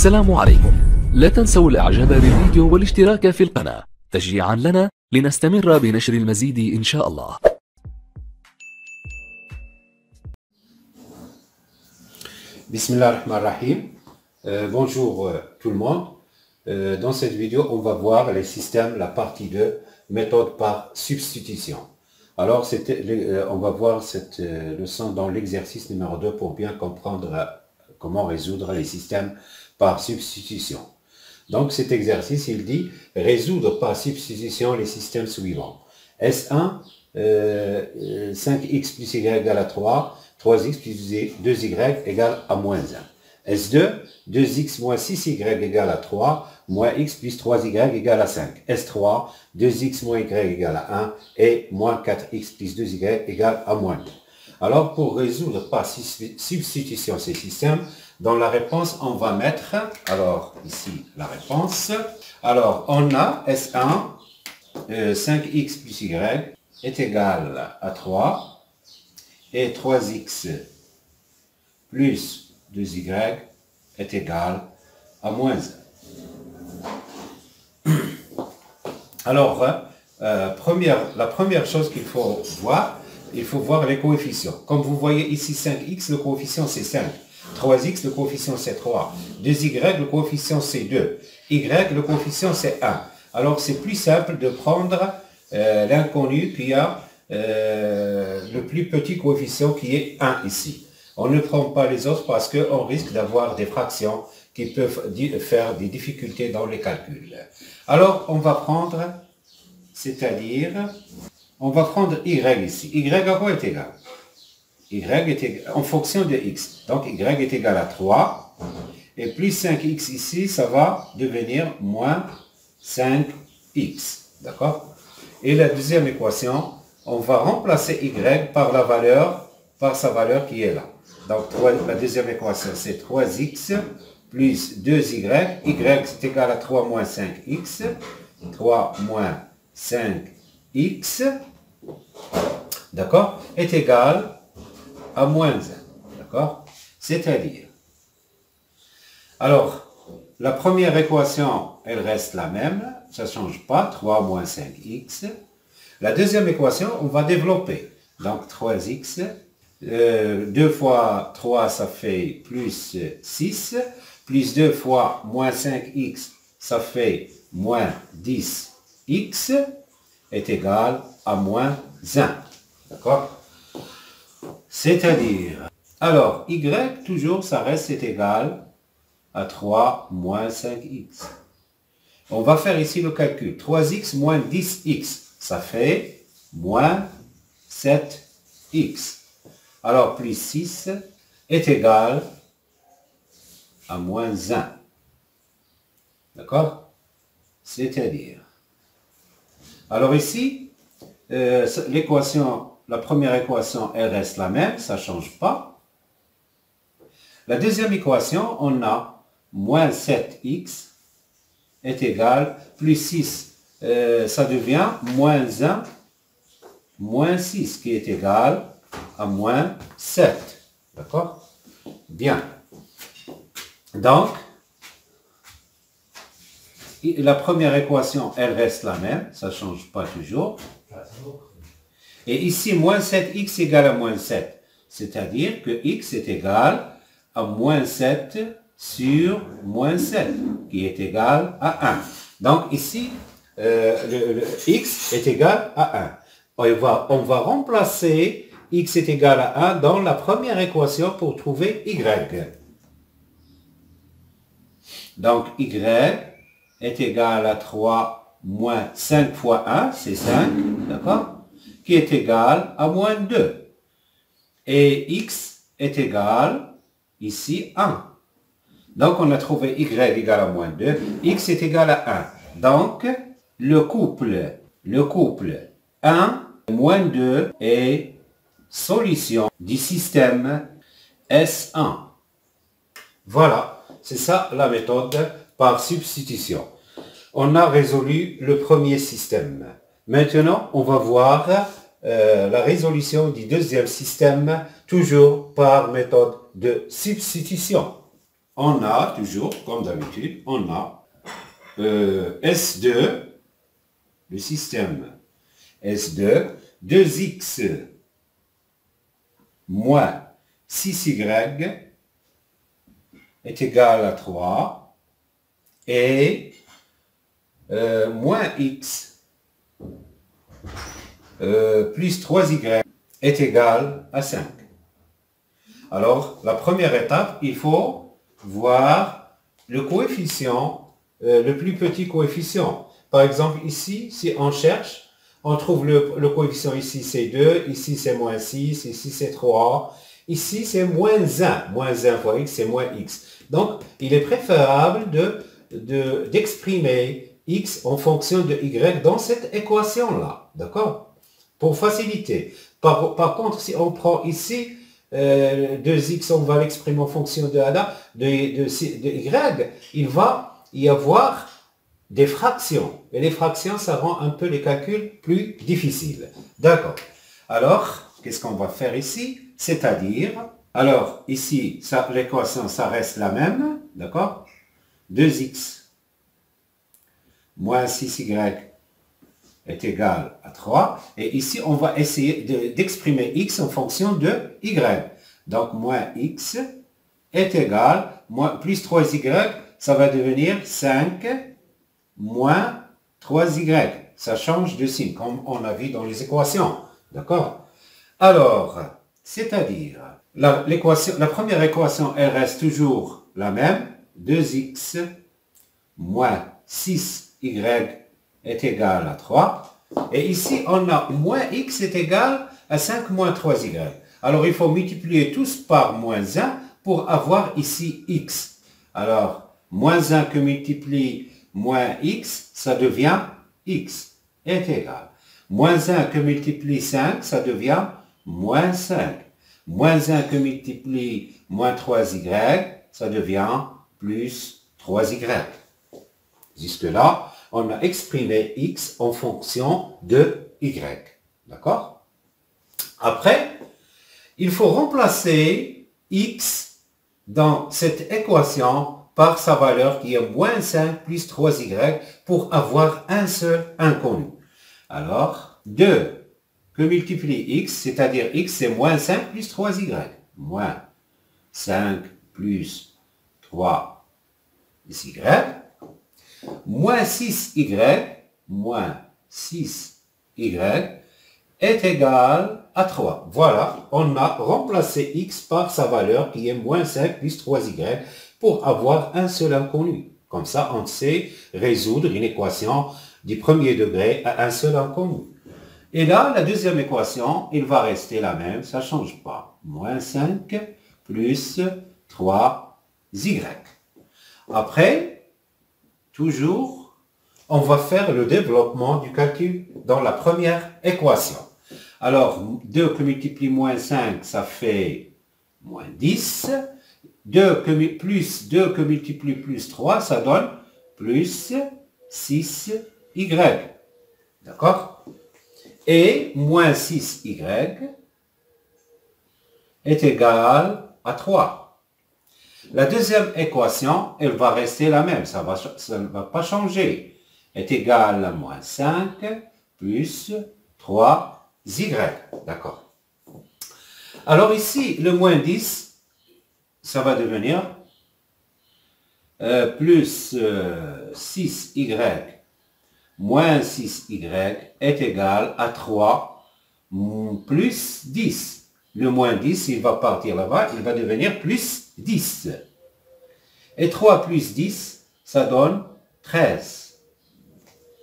السلام عليكم. لا تنسوا الاعجاب بالفيديو والاشتراك في القناة تشجيعا لنا لنستمر بنشر المزيد إن شاء الله. Bismillahirrahmanirrahim. Bonjour tout le monde. Dans cette vidéo, on va voir les systèmes, la partie 2, méthode par substitution. Alors, on va voir cette leçon dans l'exercice numéro 2 pour bien comprendre comment résoudre les systèmes par substitution. Donc, cet exercice, il dit résoudre par substitution les systèmes suivants. S1, 5x plus y égale à 3, 3x plus 2y égale à moins 1. S2, 2x moins 6y égale à 3, moins x plus 3y égale à 5. S3, 2x moins y égale à 1 et moins 4x plus 2y égale à moins 2. Alors, pour résoudre par substitution ces systèmes, dans la réponse, on va mettre, alors ici la réponse, alors on a S1, 5x plus y est égal à 3 et 3x plus 2y est égal à moins 1. Alors, la première chose qu'il faut voir, il faut voir les coefficients. Comme vous voyez ici 5x, le coefficient c'est 5. 3x, le coefficient c'est 3. 2y, le coefficient c'est 2. Y, le coefficient c'est 1. Alors c'est plus simple de prendre l'inconnu qui a le plus petit coefficient qui est 1 ici. On ne prend pas les autres parce qu'on risque d'avoir des fractions qui peuvent faire des difficultés dans les calculs. Alors on va prendre, c'est-à-dire, on va prendre y ici. Y à quoi est égal? Y est égal, en fonction de x. Donc y est égal à 3. Et plus 5x ici, ça va devenir moins 5x. D'accord? Et la deuxième équation, on va remplacer y par sa valeur qui est là. Donc la deuxième équation, c'est 3x plus 2y. Y c'est égal à 3 moins 5x. 3 moins 5x. D'accord? Est égal à moins 1. D'accord? C'est-à-dire, alors, la première équation, elle reste la même, ça ne change pas, 3 moins 5x. La deuxième équation, on va développer. Donc 3x, 2 fois 3, ça fait plus 6, plus 2 fois moins 5x, ça fait moins 10x, est égal à moins 1. D'accord? C'est-à-dire, alors, y, toujours, ça reste égal à 3 moins 5x. On va faire ici le calcul. 3x moins 10x, ça fait moins 7x. Alors, plus 6 est égal à moins 1. D'accord? C'est-à-dire, alors ici, l'équation, la première équation, elle reste la même, ça ne change pas. La deuxième équation, on a moins 7x est égal, plus 6, ça devient moins 1, moins 6, qui est égal à moins 7. D'accord? Bien. Donc, la première équation, elle reste la même, ça ne change pas toujours. Et ici, moins 7x égale à moins 7. C'est-à-dire que x est égal à moins 7 sur moins 7, qui est égal à 1. Donc ici, le x est égal à 1. On va remplacer x est égal à 1 dans la première équation pour trouver y. Donc y est égal à 3 moins 5 fois 1, c'est 5, d'accord? Qui est égal à moins 2. Et x est égal, ici, 1. Donc, on a trouvé y égal à moins 2, x est égal à 1. Donc, le couple 1 moins 2 est solution du système S1. Voilà, c'est ça la méthode par substitution. On a résolu le premier système. Maintenant, on va voir la résolution du deuxième système, toujours par méthode de substitution. on a toujours, comme d'habitude, on a S2, le système S2, 2x moins 6y est égal à 3 et moins x plus 3y est égal à 5. Alors, la première étape, il faut voir le coefficient, le plus petit coefficient. Par exemple, ici, si on cherche, on trouve le coefficient ici, c'est 2, ici, c'est moins 6, ici, c'est 3, ici, c'est moins 1. Moins 1 fois x, c'est moins x. Donc, il est préférable d'exprimer x en fonction de y dans cette équation-là. D'accord? Pour faciliter. Par contre, si on prend ici 2x, on va l'exprimer en fonction de y, il va y avoir des fractions. Et les fractions, ça rend un peu les calculs plus difficiles. D'accord. Alors, qu'est-ce qu'on va faire ici? C'est-à-dire, alors ici, l'équation, ça reste la même. D'accord? 2x moins 6y est égal à 3. Et ici, on va essayer d'exprimer x en fonction de y. Donc, moins x est égal, plus 3y, ça va devenir 5 moins 3y. Ça change de signe, comme on a vu dans les équations. D'accord? Alors, c'est-à-dire, la première équation, elle reste toujours la même. 2x moins 6y est égal à 3. Et ici, on a moins x est égal à 5 moins 3y. Alors, il faut multiplier tous par moins 1 pour avoir ici x. Alors, moins 1 que multiplie moins x, ça devient x est égal. Moins 1 que multiplie 5, ça devient moins 5. Moins 1 que multiplie moins 3y, ça devient plus 3y. Jusque-là, on a exprimé x en fonction de y. D'accord? Après, il faut remplacer x dans cette équation par sa valeur qui est moins 5 plus 3y pour avoir un seul inconnu. Alors, 2 que multiplie x, c'est-à-dire x c'est moins 5 plus 3y. Moins 5 plus 3y. Moins 6y, moins 6y est égal à 3. Voilà, on a remplacé x par sa valeur qui est moins 5 plus 3y pour avoir un seul inconnu. Comme ça, on sait résoudre une équation du premier degré à un seul inconnu. Et là, la deuxième équation, il va rester la même, ça ne change pas. Moins 5 plus 3y. Après, toujours, on va faire le développement du calcul dans la première équation. Alors, 2 que multiplie moins 5, ça fait moins 10. 2 que multiplie plus 3, ça donne plus 6y. D'accord? Et moins 6y est égal à 3. La deuxième équation, elle va rester la même, ça ne va pas changer. Est égal à moins 5 plus 3y. D'accord. Alors ici, le moins 10, ça va devenir plus 6y moins 6y est égal à 3 plus 10. Le moins 10, il va partir là-bas, il va devenir plus 10. Et 3 plus 10, ça donne 13.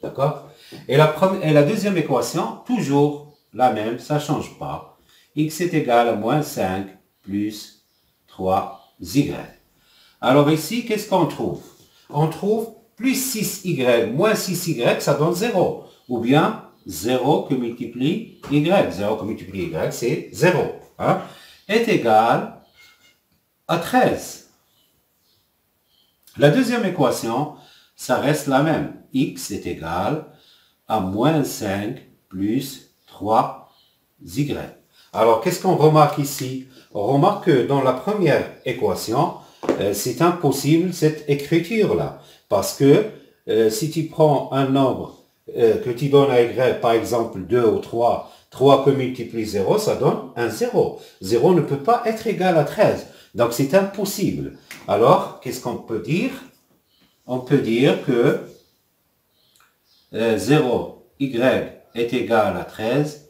D'accord? Et la deuxième équation, toujours la même, ça ne change pas. X est égal à moins 5 plus 3y. Alors ici, qu'est-ce qu'on trouve? On trouve plus 6y moins 6y, ça donne 0. Ou bien 0 que multiplie y. 0 que multiplie y, c'est 0. Hein, est égal à 13. La deuxième équation, ça reste la même. X est égal à moins 5 plus 3y. Alors, qu'est-ce qu'on remarque ici? On remarque que dans la première équation, c'est impossible cette écriture-là. Parce que si tu prends un nombre que tu donnes à y, par exemple 2 ou 3, 3 que multiplie 0, ça donne un 0. 0 ne peut pas être égal à 13. Donc c'est impossible. Alors, qu'est-ce qu'on peut dire? On peut dire que 0, y est égal à 13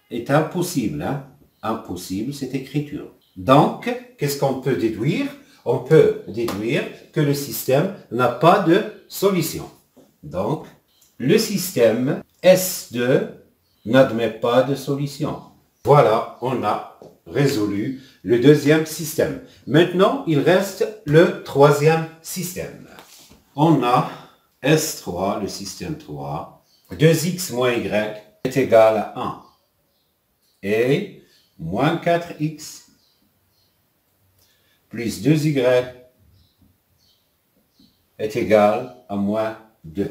est impossible. Hein? Impossible cette écriture. Donc, qu'est-ce qu'on peut déduire? On peut déduire que le système n'a pas de solution. Donc, le système S2 n'admet pas de solution. Voilà, on a résolu le deuxième système. Maintenant, il reste le troisième système. On a S3, le système 3, 2x moins y est égal à 1. Et moins 4x plus 2y est égal à moins 2.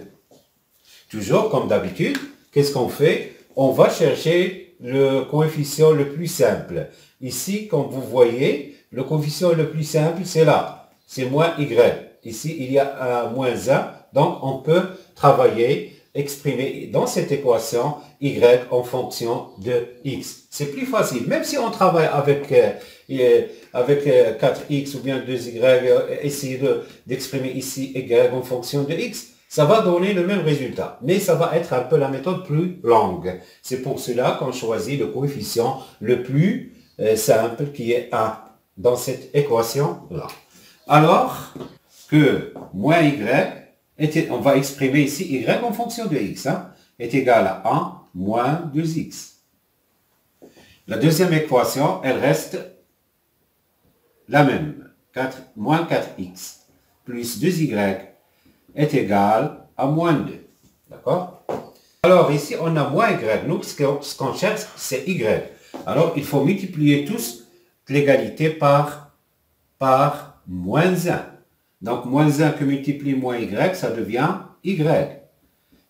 Toujours comme d'habitude, qu'est-ce qu'on fait? On va chercher le coefficient le plus simple. Ici, comme vous voyez, le coefficient le plus simple, c'est là. C'est moins y. Ici, il y a un moins 1. Donc, on peut travailler, exprimer dans cette équation y en fonction de x. C'est plus facile. Même si on travaille avec 4x ou bien 2y, essayer d'exprimer ici y en fonction de x, ça va donner le même résultat. Mais ça va être un peu la méthode plus longue. C'est pour cela qu'on choisit le coefficient le plus simple qui est 1 dans cette équation-là. Alors que moins y, on va exprimer ici y en fonction de x, hein, est égal à 1 moins 2x. La deuxième équation, elle reste la même. Moins 4x plus 2y est égal à moins 2. D'accord? Alors ici, on a moins y. Nous, ce qu'on cherche, c'est y. Alors, il faut multiplier tous l'égalité par moins 1. Donc, moins 1 que multiplie moins y, ça devient y.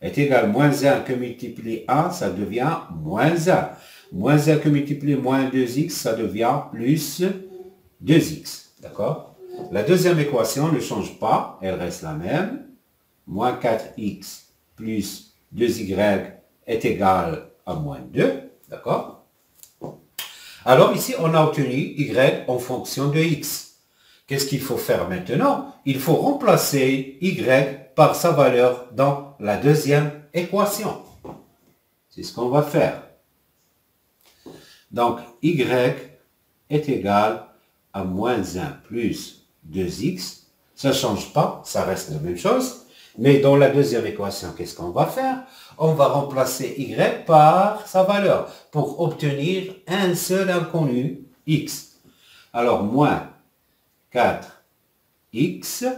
Est égal à moins 1 que multiplie 1, ça devient moins 1. Moins 1 que multiplie moins 2x, ça devient plus 2x. D'accord? La deuxième équation ne change pas, elle reste la même. Moins 4x plus 2y est égal à moins 2. D'accord? Alors ici, on a obtenu y en fonction de x. Qu'est-ce qu'il faut faire maintenant? Il faut remplacer y par sa valeur dans la deuxième équation. C'est ce qu'on va faire. Donc, y est égal à moins 1 plus 2x. Ça ne change pas, ça reste la même chose. Mais dans la deuxième équation, qu'est-ce qu'on va faire? On va remplacer y par sa valeur pour obtenir un seul inconnu, x. Alors, moins 4x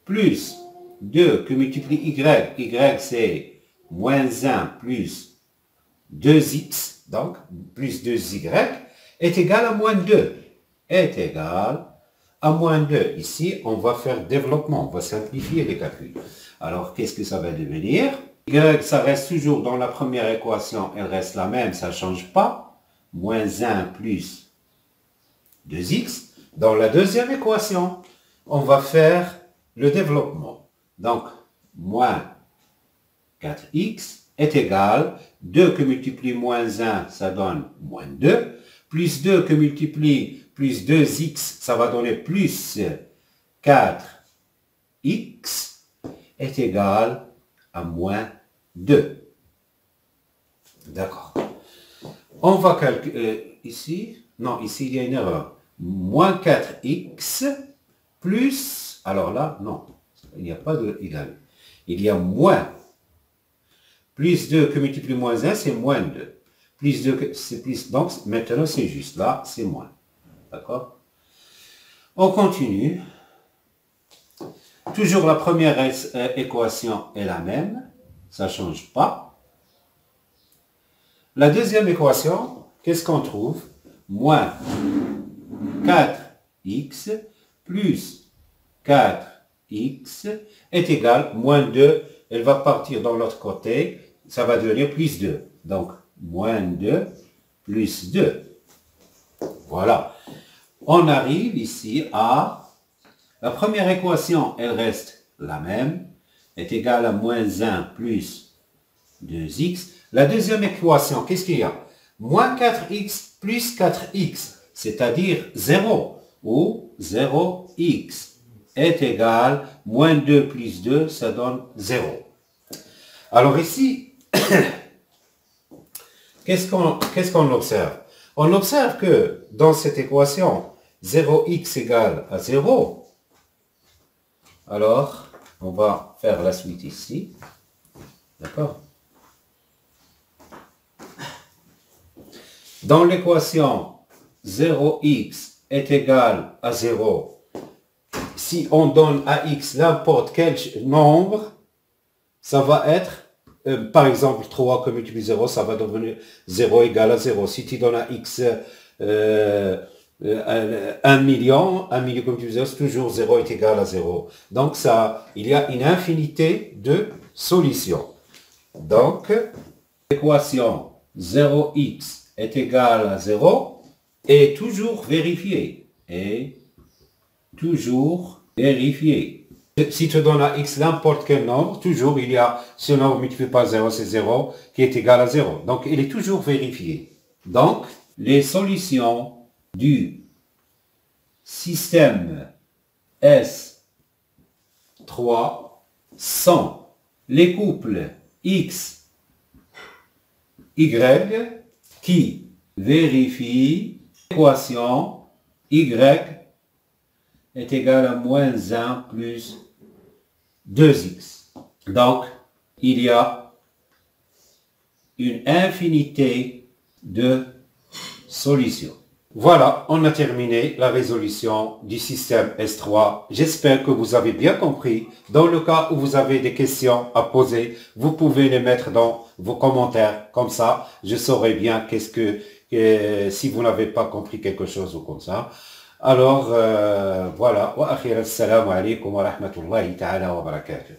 plus 2 que multiplie y. Y, c'est moins 1 plus 2x, donc plus 2y, est égal à moins 2. Est égal à moins 2. Ici, on va faire développement, on va simplifier les calculs. Alors, qu'est-ce que ça va devenir? Y, ça reste toujours dans la première équation, elle reste la même, ça ne change pas. Moins 1 plus 2x. Dans la deuxième équation, on va faire le développement. Donc, moins 4x est égal, 2 que multiplie moins 1, ça donne moins 2, plus 2 que multiplie plus 2x, ça va donner plus 4x, est égal à moins 2. D'accord. On va calculer ici, non, ici il y a une erreur. Moins 4x plus, alors là, non, il n'y a pas de égal. Il y a moins. Plus 2 que multiplie moins 1, c'est moins 2. Plus 2, c'est plus, donc maintenant c'est juste, là, c'est moins. D'accord? On continue. Toujours la première équation est la même, ça ne change pas. La deuxième équation, qu'est-ce qu'on trouve? Moins 4x plus 4x est égal, moins 2, elle va partir dans l'autre côté, ça va devenir plus 2. Donc, moins 2 plus 2. Voilà. On arrive ici à La première équation, elle reste la même, est égale à moins 1 plus 2x. La deuxième équation, qu'est-ce qu'il y a? Moins 4x plus 4x, c'est-à-dire 0, ou 0x est égal, moins 2 plus 2, ça donne 0. Alors ici, qu'est-ce qu'on observe? On observe que dans cette équation, 0x égale à 0. Alors, on va faire la suite ici. D'accord? Dans l'équation 0x est égal à 0, si on donne à x n'importe quel nombre, ça va être, par exemple 3 que multiplie 0, ça va devenir 0 égale à 0. Si tu donnes à x 1 million que multiplie 0, c'est toujours 0 est égal à 0. Donc ça, il y a une infinité de solutions. Donc, l'équation 0x est égal à 0 est toujours vérifiée. Et toujours vérifié. Si tu donnes à x n'importe quel nombre, toujours il y a, ce nombre multiplié par 0, c'est 0, qui est égal à 0. Donc il est toujours vérifié. Donc les solutions du système S3 sont les couples x, y qui vérifient l'équation y est égal à moins 1 plus 2x. Donc, il y a une infinité de solutions. Voilà, on a terminé la résolution du système S3. J'espère que vous avez bien compris. Dans le cas où vous avez des questions à poser, vous pouvez les mettre dans vos commentaires. Comme ça, je saurai bien si vous n'avez pas compris quelque chose ou comme ça. Alors, voilà. Wa akhir assalamu alaikum wa rahmatullahi ta'ala wa barakatuh.